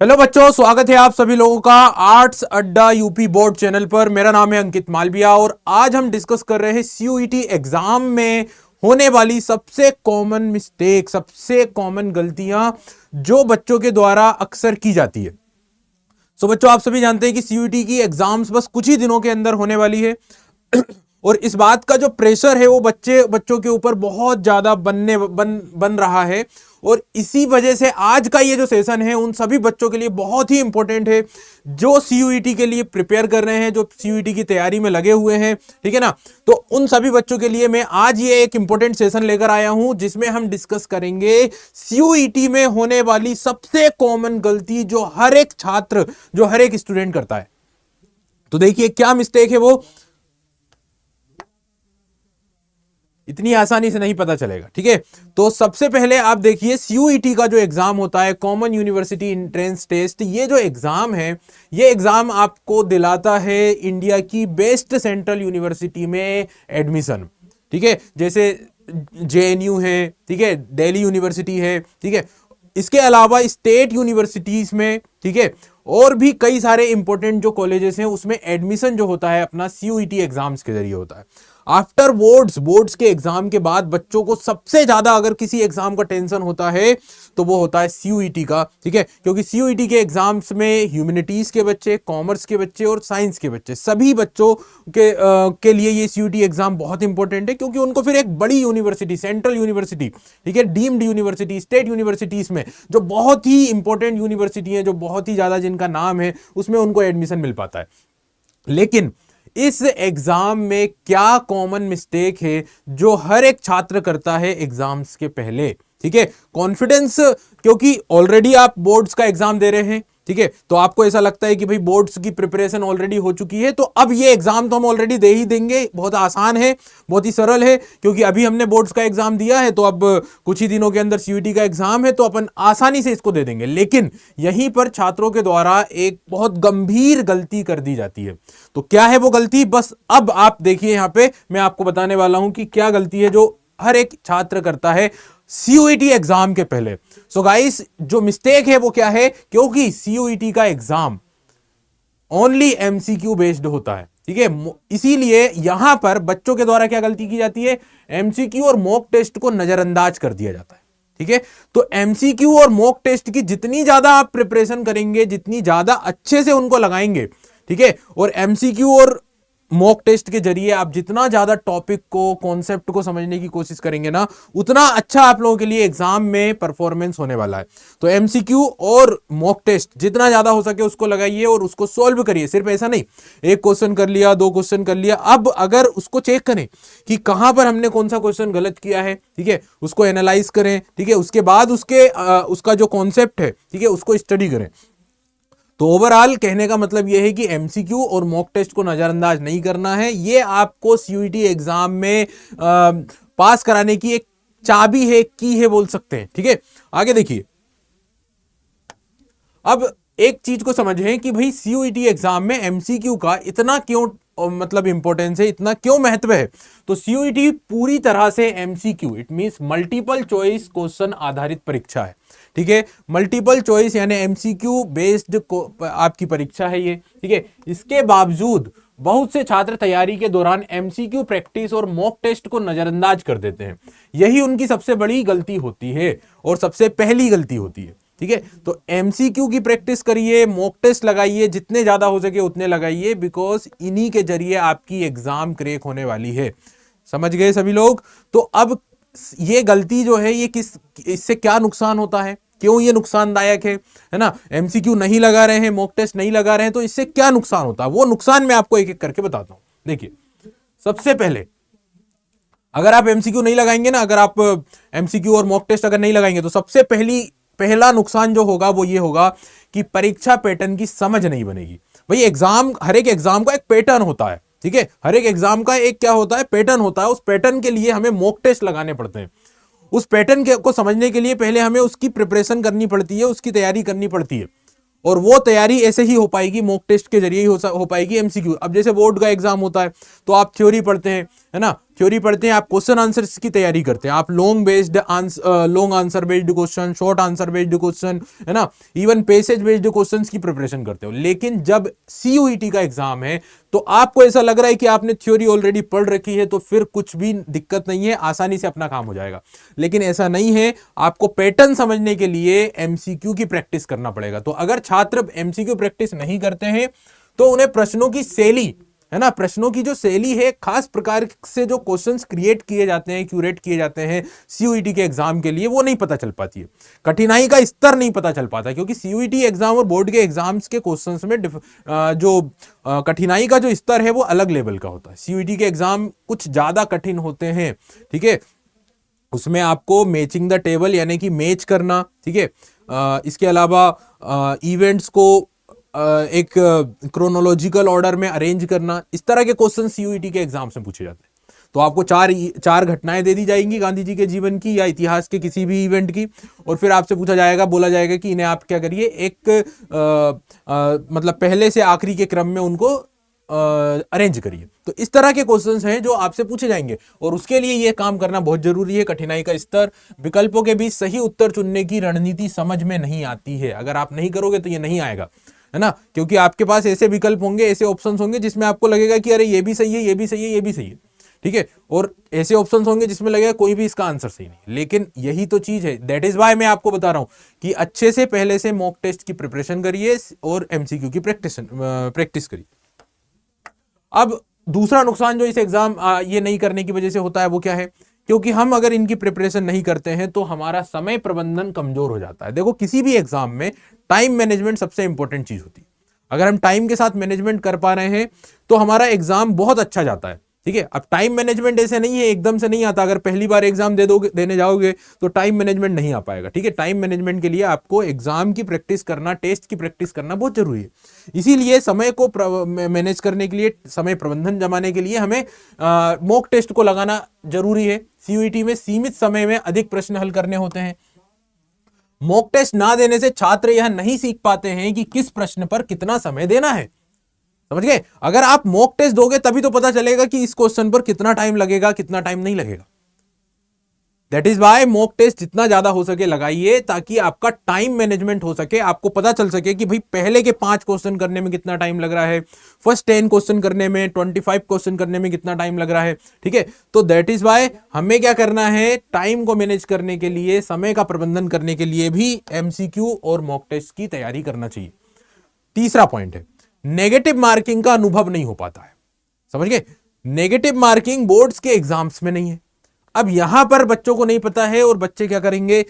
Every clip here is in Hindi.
हेलो बच्चों, स्वागत है आप सभी लोगों का आर्ट्स अड्डा यूपी बोर्ड चैनल पर। मेरा नाम है अंकित मालविया और आज हम डिस्कस कर रहे हैं सीयूईटी एग्जाम में होने वाली सबसे कॉमन मिस्टेक, सबसे कॉमन गलतियां जो बच्चों के द्वारा अक्सर की जाती है। सो बच्चों, आप सभी जानते हैं कि सीयूईटी की एग्जाम्स बस कुछ ही दिनों के अंदर होने वाली है और इस बात का जो प्रेशर है वो बच्चों के ऊपर बहुत ज्यादा बन रहा है। और इसी वजह से आज का ये जो सेशन है उन सभी बच्चों के लिए बहुत ही इंपॉर्टेंट है जो सीयूईटी के लिए प्रिपेयर कर रहे हैं, जो सीयूईटी की तैयारी में लगे हुए हैं। ठीक है ना? तो उन सभी बच्चों के लिए मैं आज ये एक इंपॉर्टेंट सेशन लेकर आया हूं जिसमें हम डिस्कस करेंगे सीयूईटी में होने वाली सबसे कॉमन गलती जो हर एक छात्र, जो हर एक स्टूडेंट करता है। तो देखिए क्या मिस्टेक है वो, इतनी आसानी से नहीं पता चलेगा। ठीक है, तो सबसे पहले आप देखिए सीयूईटी का जो एग्जाम होता है, कॉमन यूनिवर्सिटी एंट्रेंस टेस्ट, ये जो एग्जाम है, ये एग्जाम आपको दिलाता है इंडिया की बेस्ट सेंट्रल यूनिवर्सिटी में एडमिशन। ठीक है, जैसे जेएनयू है, ठीक है, दिल्ली यूनिवर्सिटी है, ठीक है, इसके अलावा स्टेट यूनिवर्सिटीज में, ठीक है, और भी कई सारे इंपॉर्टेंट जो कॉलेजेस हैं उसमें एडमिशन जो होता है अपना सीयूईटी एग्जाम्स के जरिए होता है। आफ्टर बोर्ड्स के एग्जाम के बाद बच्चों को सबसे ज्यादा अगर किसी एग्जाम का टेंशन होता है तो वो होता है सीयूईटी का। ठीक है, क्योंकि सीयूईटी के एग्जाम्स में ह्यूमैनिटीज के बच्चे, कॉमर्स के बच्चे और साइंस के बच्चे, सभी बच्चों के लिए ये सीयूईटी एग्जाम बहुत इंपॉर्टेंट है, क्योंकि उनको फिर एक बड़ी यूनिवर्सिटी, सेंट्रल यूनिवर्सिटी, ठीक है, डीम्ड यूनिवर्सिटी, स्टेट यूनिवर्सिटीज में जो बहुत ही इंपॉर्टेंट यूनिवर्सिटी है, जो बहुत ही ज्यादा जिनका नाम है, उसमें उनको एडमिशन मिल पाता है। लेकिन इस एग्जाम में क्या कॉमन मिस्टेक है जो हर एक छात्र करता है एग्जाम्स के पहले? ठीक है, कॉन्फिडेंस, क्योंकि ऑलरेडी आप बोर्ड्स का एग्जाम दे रहे हैं, ठीक है, तो आपको ऐसा लगता है कि भाई बोर्ड्स की प्रिपरेशन ऑलरेडी हो चुकी है, तो अब ये एग्जाम तो हम ऑलरेडी दे ही देंगे, बहुत आसान है, बहुत ही सरल है, क्योंकि अभी हमने बोर्ड्स का एग्जाम दिया है, तो अब कुछ ही दिनों के अंदर सीयूईटी का एग्जाम है, तो अपन आसानी से इसको दे देंगे। लेकिन यहीं पर छात्रों के द्वारा एक बहुत गंभीर गलती कर दी जाती है। तो क्या है वो गलती? बस अब आप देखिए, यहां पे मैं आपको बताने वाला हूं कि क्या गलती है जो हर एक छात्र करता है सीयूईटी एग्जाम के पहले। सो गाइस, जो मिस्टेक है वो क्या है? क्योंकि सीयूईटी का एग्जाम ओनली एमसीक्यू बेस्ड होता है, ठीक है, इसीलिए यहां पर बच्चों के द्वारा क्या गलती की जाती है? एमसीक्यू और मॉक टेस्ट को नजरअंदाज कर दिया जाता है। ठीक है, तो एमसीक्यू और मॉक टेस्ट की जितनी ज्यादा आप प्रिपरेशन करेंगे, जितनी ज्यादा अच्छे से उनको लगाएंगे, ठीक है, और एमसीक्यू और मॉक टेस्ट के जरिए आप जितना ज्यादा टॉपिक को, कॉन्सेप्ट को समझने की कोशिश करेंगे ना, उतना अच्छा आप लोगों के लिए एग्जाम में परफॉर्मेंस होने वाला है। तो एमसीक्यू और मॉक टेस्ट जितना ज्यादा हो सके उसको लगाइए और उसको सॉल्व करिए। सिर्फ ऐसा नहीं, एक क्वेश्चन कर लिया, दो क्वेश्चन कर लिया, अब अगर उसको चेक करें कि कहां पर हमने कौन सा क्वेश्चन गलत किया है, ठीक है, उसको एनालाइज करें, ठीक है, उसके बाद उसका जो कॉन्सेप्ट है, ठीक है, उसको स्टडी करें। तो ओवरऑल कहने का मतलब यह है कि एमसीक्यू और मॉक टेस्ट को नजरअंदाज नहीं करना है। यह आपको सीयूईटी एग्जाम में पास कराने की एक चाबी है, की है बोल सकते हैं। ठीक है, आगे देखिए, अब एक चीज को समझें कि भाई सीयूईटी एग्जाम में एमसीक्यू का इतना क्यों मतलब इंपॉर्टेंस है, इतना क्यों महत्व है? तो सीयूईटी पूरी तरह से MCQ, it means multiple choice question आधारित परीक्षा है। ठीक है, मल्टीपल चॉइस यानी एमसीक्यू बेस्ड आपकी परीक्षा है ये। ठीक है, इसके बावजूद बहुत से छात्र तैयारी के दौरान एमसीक्यू प्रैक्टिस और मॉक टेस्ट को नजरअंदाज कर देते हैं। यही उनकी सबसे बड़ी गलती होती है और सबसे पहली गलती होती है। ठीक है, तो एमसीक्यू की प्रैक्टिस करिए, मॉक टेस्ट लगाइए, जितने ज्यादा हो सके उतने लगाइए, बिकॉज इन्हीं के जरिए आपकी एग्जाम क्रैक होने वाली है। समझ गए सभी लोग? तो अब ये गलती जो है, ये इससे क्या नुकसान होता है, क्यों ये नुकसानदायक है ना? एमसीक्यू नहीं लगा रहे हैं, मॉक टेस्ट नहीं लगा रहे हैं, तो इससे क्या नुकसान होता है, वो नुकसान मैं आपको एक एक करके बताता हूं। देखिए, सबसे पहले अगर आप एमसीक्यू नहीं लगाएंगे ना, अगर आप एमसीक्यू और मॉक टेस्ट अगर नहीं लगाएंगे, तो सबसे पहला नुकसान जो होगा वो ये होगा कि परीक्षा पैटर्न की समझ नहीं बनेगी। भाई एग्जाम, हर एक एग्जाम का एक पैटर्न होता है। ठीक है, हर एक एग्जाम का एक क्या होता है? पैटर्न होता है। उस पैटर्न के लिए हमें मॉक टेस्ट लगाने पड़ते हैं। उस पैटर्न को समझने के लिए पहले हमें उसकी प्रिपरेशन करनी पड़ती है, उसकी तैयारी करनी पड़ती है, और वो तैयारी ऐसे ही हो पाएगी, मॉक टेस्ट के जरिए ही हो पाएगी। एमसीक्यू, अब जैसे बोर्ड का एग्जाम होता है तो आप थ्योरी पढ़ते हैं, है ना, थ्योरी पढ़ते हैं, आप क्वेश्चन आंसर्स की तैयारी करते हैं, आप long answer based question, short answer based question, है ना, इवन पैसेज बेस्ड क्वेश्चंस की प्रिपरेशन करते हो। लेकिन जब सीयूईटी का एग्जाम है तो आपको ऐसा लग रहा है कि आपने थ्योरी ऑलरेडी पढ़ रखी है, तो फिर कुछ भी दिक्कत नहीं है, आसानी से अपना काम हो जाएगा। लेकिन ऐसा नहीं है, आपको पैटर्न समझने के लिए एमसीक्यू की प्रैक्टिस करना पड़ेगा। तो अगर छात्र एमसीक्यू प्रैक्टिस नहीं करते हैं तो उन्हें प्रश्नों की शैली, है ना, प्रश्नों की जो शैली है, खास प्रकार से जो क्वेश्चंस क्रिएट किए जाते हैं, क्यूरेट किए जाते हैं सीयूईटी के एग्जाम के लिए, वो नहीं पता चल पाती है। कठिनाई का स्तर नहीं पता चल पाता, क्योंकि सीयूईटी एग्जाम और बोर्ड के एग्जाम्स के क्वेश्चंस में जो कठिनाई का जो स्तर है वो अलग लेवल का होता है। सीयूईटी के एग्जाम कुछ ज्यादा कठिन होते हैं, ठीक है। उसमें आपको मैचिंग द टेबल यानी कि मैच करना, ठीक है। इसके अलावा इवेंट्स को एक क्रोनोलॉजिकल ऑर्डर में अरेंज करना, इस तरह के क्वेश्चन सीयूईटी के एग्जाम में पूछे जाते हैं। तो आपको चार घटनाएं दे दी जाएंगी गांधी जी के जीवन की या इतिहास के किसी भी इवेंट की, और फिर आपसे पूछा जाएगा, बोला जाएगा कि इन्हें आप क्या करिए, एक मतलब पहले से आखिरी के क्रम में उनको अरेंज करिए। तो इस तरह के क्वेश्चंस हैं जो आपसे पूछे जाएंगे, और उसके लिए यह काम करना बहुत जरूरी है। कठिनाई का स्तर, विकल्पों के बीच सही उत्तर चुनने की रणनीति समझ में नहीं आती है। अगर आप नहीं करोगे तो ये नहीं आएगा, है ना, क्योंकि आपके पास ऐसे विकल्प होंगे, ऐसे ऑप्शंस होंगे जिसमें आपको लगेगा कि अरे ये भी सही है, ये भी सही है, ये भी सही है, ठीक है, और ऐसे ऑप्शंस होंगे जिसमें लगेगा कोई भी इसका आंसर सही नहीं। लेकिन यही तो चीज है, दैट इज वाई मैं आपको बता रहा हूं कि अच्छे से पहले से मॉक टेस्ट की प्रिपरेशन करिए और एमसीक्यू की प्रैक्टिस करिए। अब दूसरा नुकसान जो इस एग्जाम ये नहीं करने की वजह से होता है वो क्या है, क्योंकि हम अगर इनकी प्रिपरेशन नहीं करते हैं तो हमारा समय प्रबंधन कमजोर हो जाता है। देखो, किसी भी एग्जाम में टाइम मैनेजमेंट सबसे इंपॉर्टेंट चीज होती है। अगर हम टाइम के साथ मैनेजमेंट कर पा रहे हैं तो हमारा एग्जाम बहुत अच्छा जाता है, ठीक है। अब टाइम मैनेजमेंट ऐसे नहीं है, एकदम से नहीं आता। अगर पहली बार एग्जाम देने जाओगे तो टाइम मैनेजमेंट नहीं आ पाएगा, ठीक है। टाइम मैनेजमेंट के लिए आपको एग्जाम की प्रैक्टिस करना, टेस्ट की प्रैक्टिस करना बहुत जरूरी है। इसीलिए समय को मैनेज करने के लिए, समय प्रबंधन जमाने के लिए हमें मॉक टेस्ट को लगाना जरूरी है। सीयूईटी में सीमित समय में अधिक प्रश्न हल करने होते हैं। मॉक टेस्ट ना देने से छात्र यह नहीं सीख पाते हैं कि किस प्रश्न पर कितना समय देना है, समझ गए। अगर आप मॉक टेस्ट दोगे तभी तो पता चलेगा कि इस क्वेश्चन पर कितना टाइम लगेगा, कितना टाइम नहीं लगेगा। That is why mock test जितना ज्यादा हो सके लगाइए, ताकि आपका टाइम मैनेजमेंट हो सके, आपको पता चल सके कि भाई पहले के 5 क्वेश्चन करने में कितना टाइम लग रहा है, फर्स्ट 10 क्वेश्चन करने में, 25 क्वेश्चन करने में कितना टाइम लग रहा है, ठीक है। तो दैट इज वाई हमें क्या करना है, टाइम को मैनेज करने के लिए, समय का प्रबंधन करने के लिए भी एमसीक्यू और मॉक टेस्ट की तैयारी करना चाहिए। तीसरा पॉइंट है, नेगेटिव मार्किंग का अनुभव नहीं हो पाता है, समझ गए। नेगेटिव मार्किंग बोर्ड्स के एग्जाम्स में नहीं है। अब यहां पर बच्चों को नहीं पता है और बच्चे क्या करेंगे,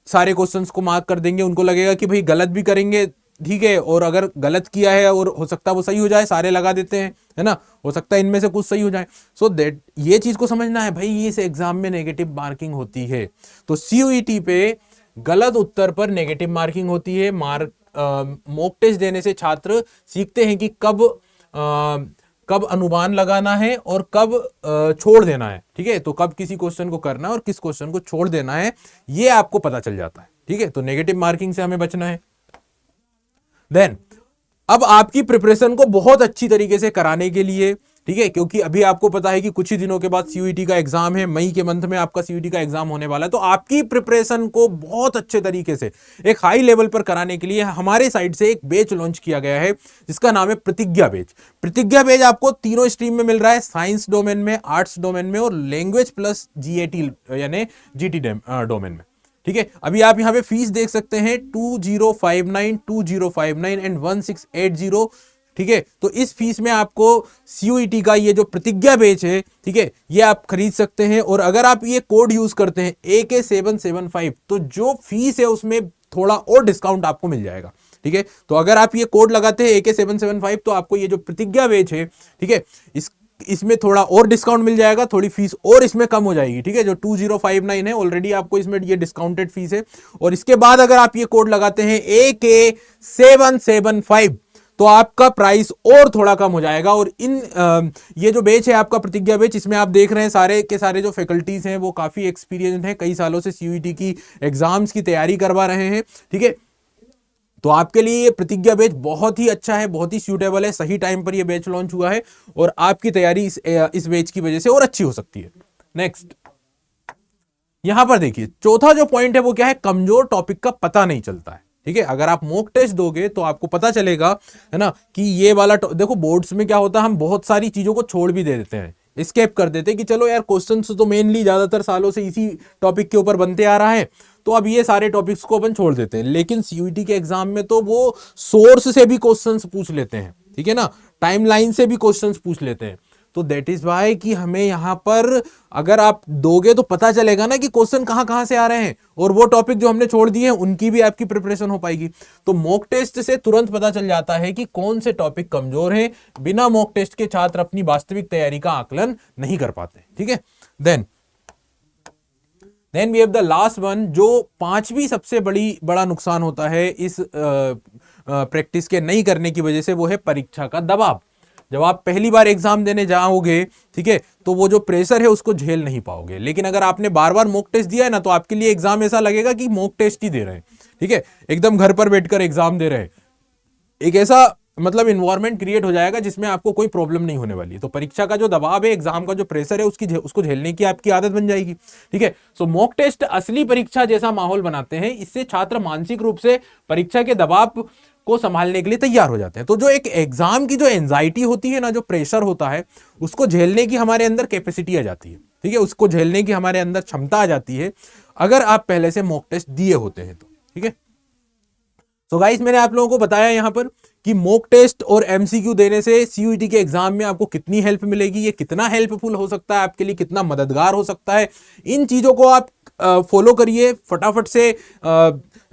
सारे क्वेश्चंस को मार्क कर देंगे। उनको लगेगा कि भाई गलत भी करेंगे, ठीक है, और अगर गलत किया है और हो सकता है वो सही हो जाए, सारे लगा देते हैं, है ना, हो सकता है इनमें से कुछ सही हो जाए। सो दैट ये चीज को समझना है भाई, इस एग्जाम में नेगेटिव मार्किंग होती है। तो सीयूईटी पे गलत उत्तर पर नेगेटिव मार्किंग होती है। मॉक टेस्ट देने से छात्र सीखते हैं कि कब अनुमान लगाना है और कब छोड़ देना है, ठीक है। तो कब किसी क्वेश्चन को करना है और किस क्वेश्चन को छोड़ देना है, ये आपको पता चल जाता है, ठीक है। तो नेगेटिव मार्किंग से हमें बचना है। देन अब आपकी प्रिपरेशन को बहुत अच्छी तरीके से कराने के लिए, ठीक है, क्योंकि अभी आपको पता है कि कुछ ही दिनों के बाद सीयूईटी का एग्जाम है, मई के मंथ में आपका सीयूईटी का एग्जाम होने वाला है। तो आपकी प्रिपरेशन को बहुत अच्छे तरीके से एक हाई लेवल पर कराने के लिए हमारे साइड से एक बैच लॉन्च किया गया है, जिसका नाम है प्रतिज्ञा बैच। प्रतिज्ञा बैच आपको तीनों स्ट्रीम में मिल रहा है, साइंस डोमेन में, आर्ट्स डोमेन में और लैंग्वेज प्लस जीएटी यानी जीटी डोमेन में, ठीक है। अभी आप यहां पे फीस देख सकते हैं 2059, 2059 एंड 1680, ठीक है। तो इस फीस में आपको सीयूईटी का ये जो प्रतिज्ञा बैच है, ठीक है, ये आप खरीद सकते हैं। और अगर आप ये कोड यूज करते हैं AK775, तो जो फीस है उसमें थोड़ा और डिस्काउंट आपको मिल जाएगा, ठीक है। तो अगर आप ये कोड लगाते हैं AK775, तो आपको ये जो प्रतिज्ञा बैच है, ठीक है, इसमें थोड़ा और डिस्काउंट मिल जाएगा, थोड़ी फीस और इसमें कम हो जाएगी, ठीक है। जो 2059 है ऑलरेडी आपको इसमें ये डिस्काउंटेड फीस है, और इसके बाद अगर आप ये कोड लगाते हैं AK775, तो आपका प्राइस और थोड़ा कम हो जाएगा। और ये जो बैच है आपका प्रतिज्ञा बैच, इसमें आप देख रहे हैं सारे के सारे जो फैकल्टीज हैं वो काफी एक्सपीरियंस्ड हैं, कई सालों से सीयूईटी की एग्जाम्स की तैयारी करवा रहे हैं, ठीक है। तो आपके लिए ये प्रतिज्ञा बैच बहुत ही अच्छा है, बहुत ही सूटेबल है, सही टाइम पर ये बैच लॉन्च हुआ है और आपकी तैयारी इस बैच की वजह से और अच्छी हो सकती है। नेक्स्ट, यहां पर देखिए चौथा जो पॉइंट है वो क्या है, कमजोर टॉपिक का पता नहीं चलता है। ठीक है, अगर आप मॉक टेस्ट दोगे तो आपको पता चलेगा, है ना, कि ये वाला देखो बोर्ड्स में क्या होता है, हम बहुत सारी चीजों को छोड़ भी दे देते हैं, स्केप कर देते हैं कि चलो यार क्वेश्चंस तो मेनली ज्यादातर सालों से इसी टॉपिक के ऊपर बनते आ रहा है, तो अब ये सारे टॉपिक्स को अपन छोड़ देते हैं। लेकिन सीयूईटी के एग्जाम में तो वो सोर्स से भी क्वेश्चंस पूछ लेते हैं, ठीक है ना, टाइमलाइन से भी क्वेश्चंस पूछ लेते हैं। तो दैट इज वाई कि हमें यहां पर अगर आप दोगे तो पता चलेगा ना कि क्वेश्चन कहां कहां से आ रहे हैं, और वो टॉपिक जो हमने छोड़ दिए हैं उनकी भी आपकी प्रिपरेशन हो पाएगी। तो मॉक टेस्ट से तुरंत पता चल जाता है कि कौन से टॉपिक कमजोर हैं। बिना मॉक टेस्ट के छात्र अपनी वास्तविक तैयारी का आकलन नहीं कर पाते। ठीक है, then we have the last one, जो पांचवी सबसे बड़ा नुकसान होता है इस प्रैक्टिस के नहीं करने की वजह से, वो है परीक्षा का दबाव। जब आप पहली बार एग्जाम देने जाओगे, ठीक है, तो वो जो प्रेशर है उसको झेल नहीं पाओगे। लेकिन अगर आपने बार बार मॉक टेस्ट दिया है ना, तो आपके लिए एग्जाम ऐसा लगेगा कि मॉक टेस्ट ही दे रहे हैं। ठीक है, एकदम घर पर बैठकर एग्जाम दे रहे हैं, एक ऐसा मतलब इन्वायरमेंट क्रिएट हो जाएगा जिसमें आपको कोई प्रॉब्लम नहीं होने वाली है। तो परीक्षा का जो दबाव है, एग्जाम का जो प्रेशर है, उसको झेलने की आपकी आदत बन जाएगी। ठीक है, सो मॉक टेस्ट असली परीक्षा जैसा माहौल बनाते हैं। इससे छात्र मानसिक रूप से परीक्षा के दबाव को संभालने के लिए तैयार हो जाते हैं। तो जो एक एग्जाम की जो एंजाइटी होती है ना, जो प्रेशर होता है, उसको झेलने की हमारे अंदर कैपेसिटी आ जाती है। ठीक है, उसको झेलने की हमारे अंदर क्षमता आ जाती है, अगर आप पहले से मॉक टेस्ट दिए होते हैं तो। ठीक है, तो गाइस मैंने आप लोगों को बताया यहां पर कि मॉक टेस्ट और एमसीक्यू देने से सीयूईटी के एग्जाम में आपको कितनी हेल्प मिलेगी, ये कितना हेल्पफुल हो सकता है आपके लिए, कितना मददगार हो सकता है। इन चीजों को आप फॉलो करिए, फटाफट से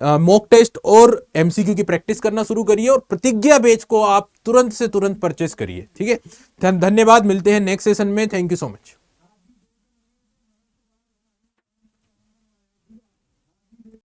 मॉक टेस्ट और एमसीक्यू की प्रैक्टिस करना शुरू करिए, और प्रतिज्ञा बैच को आप तुरंत से तुरंत परचेस करिए। ठीक है, धन्यवाद, मिलते हैं नेक्स्ट सेशन में। Thank you so much.